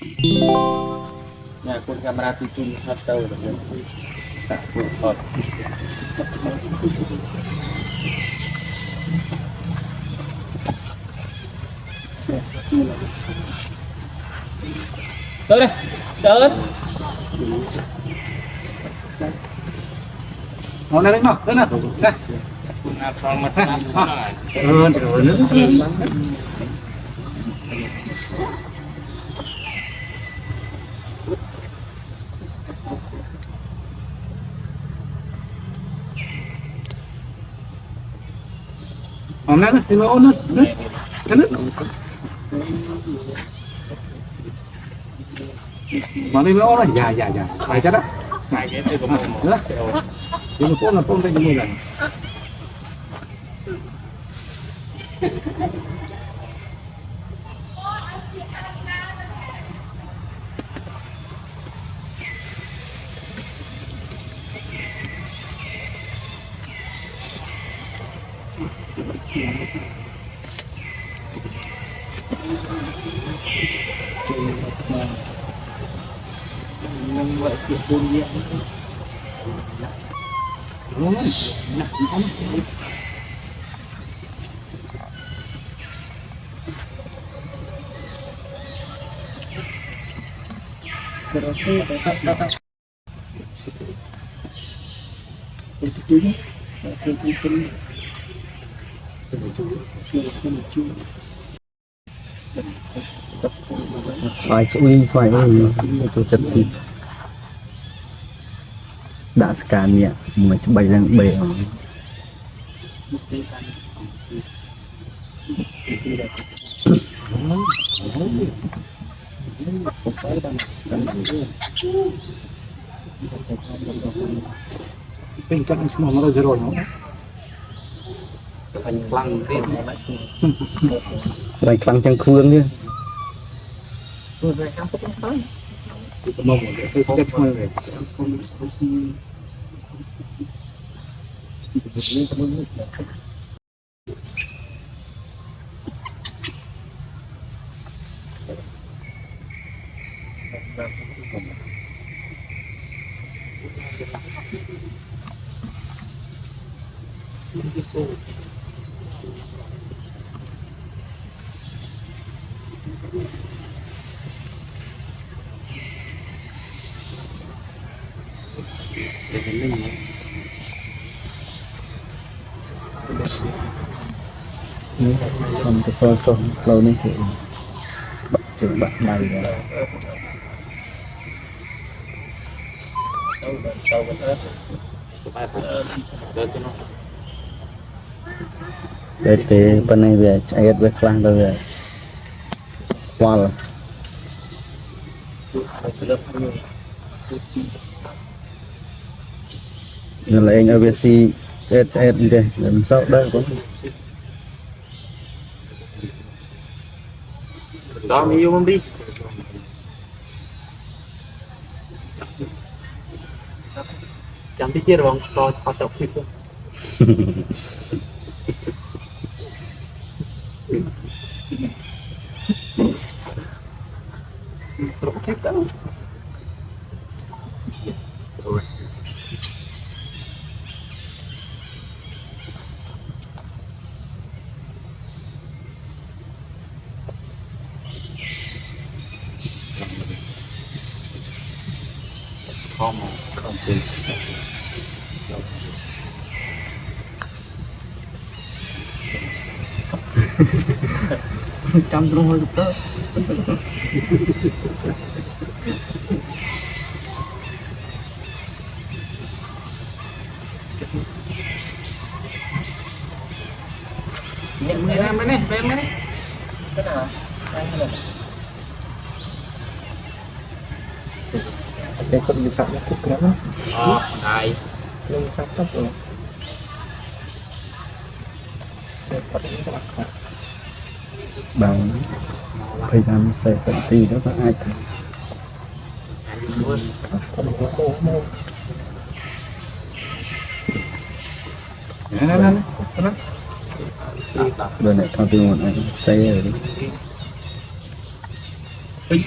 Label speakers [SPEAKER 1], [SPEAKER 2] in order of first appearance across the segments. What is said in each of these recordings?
[SPEAKER 1] nhà con camera thì chung hết đâu rồi cả của phật tới đây tới
[SPEAKER 2] nó lên nó lên nào đây
[SPEAKER 1] xong mặt này
[SPEAKER 2] rồi nữa hôm nay thì nó ôn nữa cái nước mà đi nó ôn là già phải chắc đó
[SPEAKER 1] này cái tôi có một
[SPEAKER 2] nữa nhưng mà là con tay như này
[SPEAKER 1] nhưng vậy kiểu đương nhiên
[SPEAKER 2] đúng
[SPEAKER 3] phải chui phải tôi chặt xịt đã scan nhẹ mà bay lên bể
[SPEAKER 2] tình trạng nó ra rồi nó
[SPEAKER 1] thành lăng đi
[SPEAKER 3] bay căng chân khuôn chứ
[SPEAKER 2] mong để xây đẹp hơn này
[SPEAKER 3] còn cái phơi không lâu nên thì bật trường bật này rồi để thì bên này về chạy về clang rồi về qua rồi giờ lại anh ở VC chết đi đây làm sao đây cũng
[SPEAKER 1] đó mi yêu không đi chẳng biết chia rồi còn họ tập kịp không rồi thích đâu không tin
[SPEAKER 3] trăm luôn hơi đó
[SPEAKER 1] em này cái nào
[SPEAKER 2] cái con như sẵn nó cực lắm
[SPEAKER 1] đây
[SPEAKER 2] nhưng sắp tóc rồi
[SPEAKER 3] bằng thời gian sẽ phải tùy đó là ai thử bên này thao tiêu một anh xe rồi đi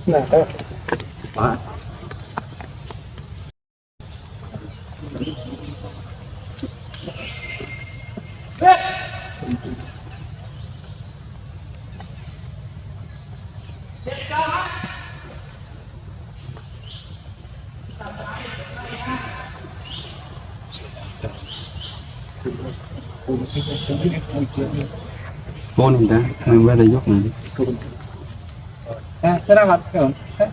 [SPEAKER 2] là đó
[SPEAKER 3] bốn hình ta mình bây giờ giúp này
[SPEAKER 2] cái đó là cái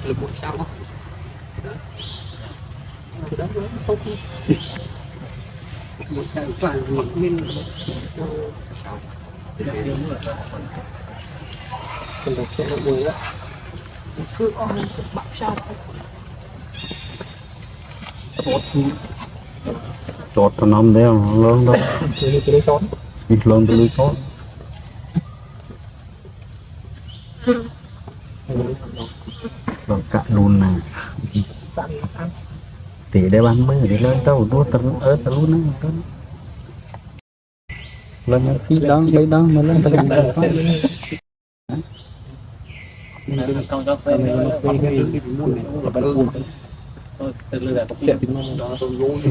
[SPEAKER 1] lực một sao không một cái phản một bên
[SPEAKER 2] phần đầu sẽ nó bùi đó
[SPEAKER 1] cứ con mình sẽ bạc sao
[SPEAKER 3] chọt tao nằm đeo lớn đó
[SPEAKER 2] cái đấy chón
[SPEAKER 3] lớn từ lưới chót rồi cạn luôn này tỷ để bán mới để lên tao đua tao ở tao luôn á lên khi đó lấy đó mà lên tao làm được
[SPEAKER 1] mình không cho phép mình cái môn này là bắt buộc từ lừa có chuyện thì mong đó tôi lố đi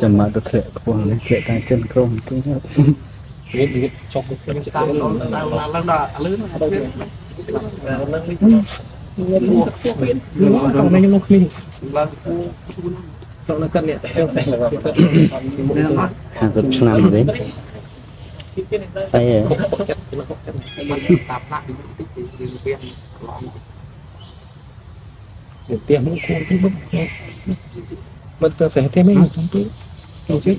[SPEAKER 3] chẳng mà được thể của nó chạy tay chân không tôi nhớ
[SPEAKER 2] biết trong cái
[SPEAKER 1] ta là lần đó lớn ở đâu
[SPEAKER 2] còn mấy nó clean
[SPEAKER 1] nó cân điện theo sạch là
[SPEAKER 3] hàng chục năm đấy say
[SPEAKER 1] tạp lại
[SPEAKER 2] để tiền cũng không cái mức mình ta sẽ thêm mấy trong túi đâu chứ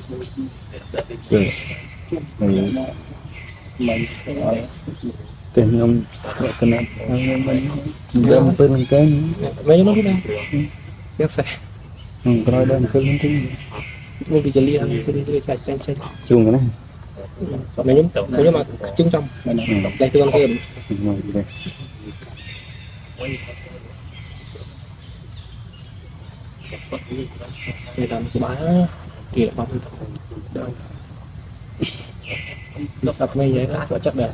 [SPEAKER 3] tiền ông cái này dâm phân cái
[SPEAKER 2] mấy nó thế nào cái sẽ
[SPEAKER 3] không có đơn phân cái
[SPEAKER 2] mình bị chali ăn chali chạy chạy chạy
[SPEAKER 3] chung cái này
[SPEAKER 2] mấy nhóm mà trứng trong đây tôi ăn thêm để làm cái bá kìa bắp nó sập ngay vậy đó chắc đẹp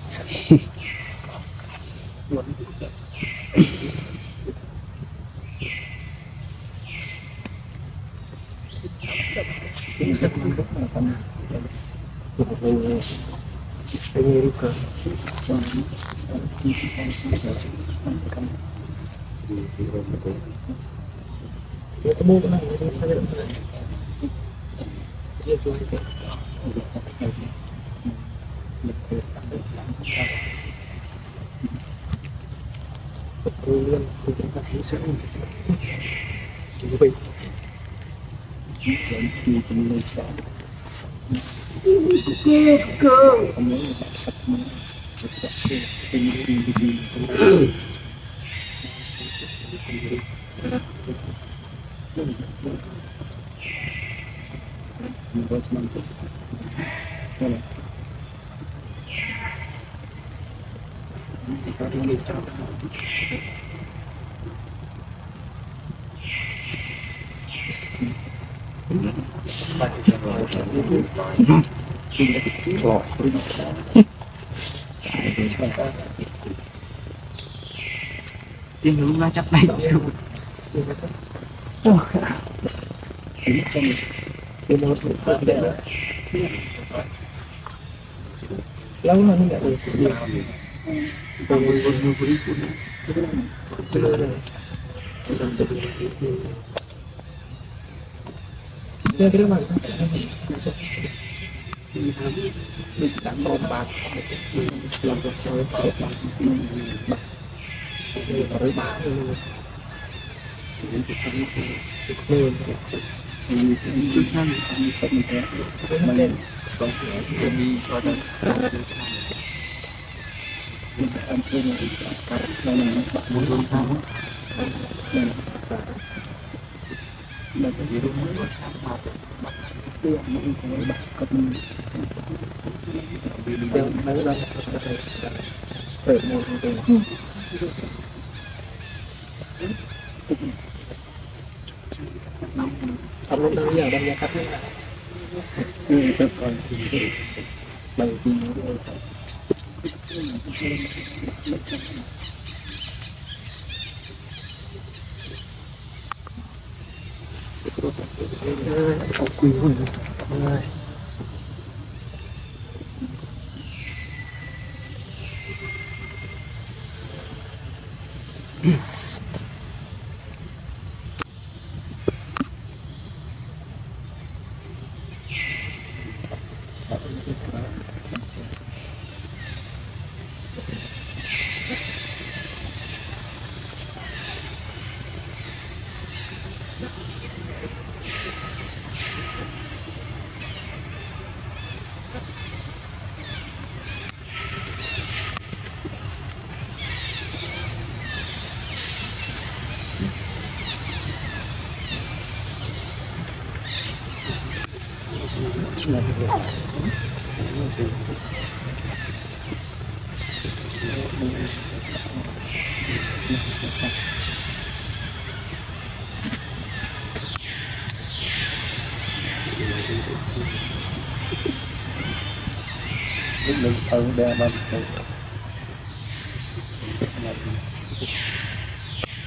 [SPEAKER 2] cái mua cái này
[SPEAKER 1] tiền hướng ra chắc đây
[SPEAKER 2] lâu rồi nó được cái đó mà
[SPEAKER 1] bị tạm bom bạc làm cho tôi tới bạc
[SPEAKER 2] anh chơi này muốn luôn sao là cái gì đúng rồi tiêu những cái bạc cấp tiêu mấy lần phải một cái không lúc đó giờ đang gia cấp còn bằng gì quý rồi mình ở đây mà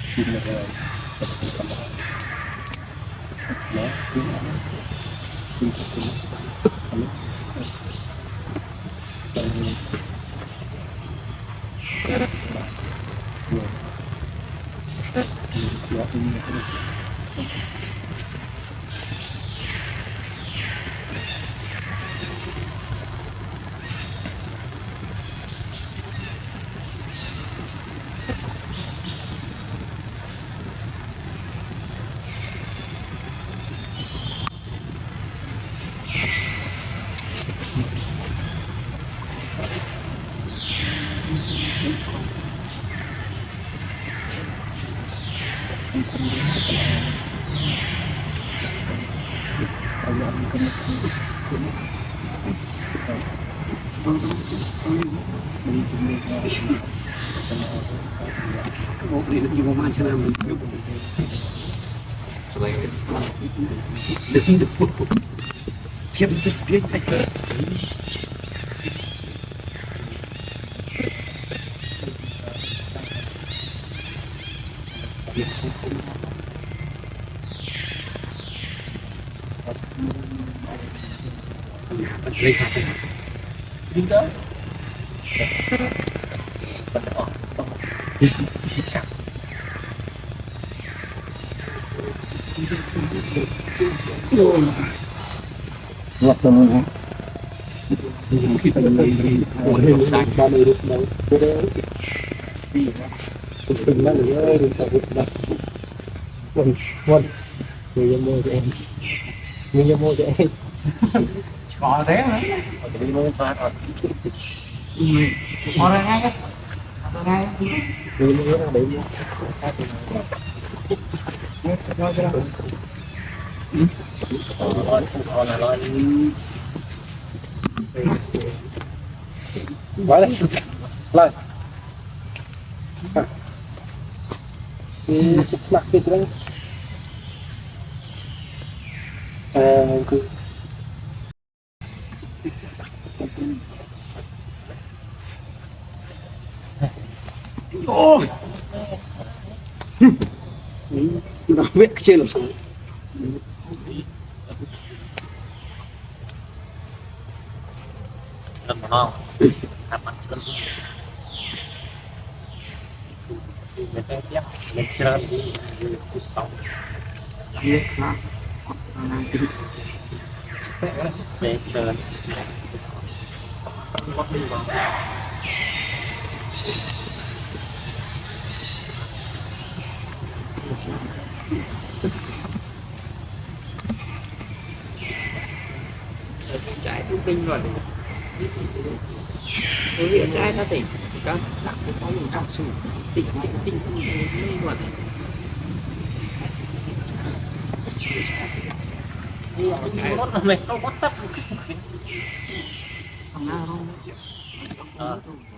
[SPEAKER 2] xin được rồi nó xin một đi được nhiều mà cho nên mình đứng được kiếm được kiếm phải lên hạt này đi đó ngập rồi hả? Khi ta lên đi, đang ba mươi được đâu? Đừng nói nữa, đừng tạo việc đâu. Quân, người mua cho em, người mua cho em. Có thế hả? Đi mua pha thôi. Mua ra ngay á, ngay. Người mua ra bị mua. Gọi đây lên mặt cái đấy ôi nó biết chơi làm sao
[SPEAKER 1] Cần mà không? Hạt mặt cần mình phải tiếp mình chơi đi cuộc sống
[SPEAKER 2] biết hả
[SPEAKER 1] để chơi
[SPEAKER 2] trái trung tinh rồi tôi hiện trái nó thì
[SPEAKER 1] các đặc biệt có những trong sự tỉnh mê hoạt nó mệt nó bắt tắt không nào không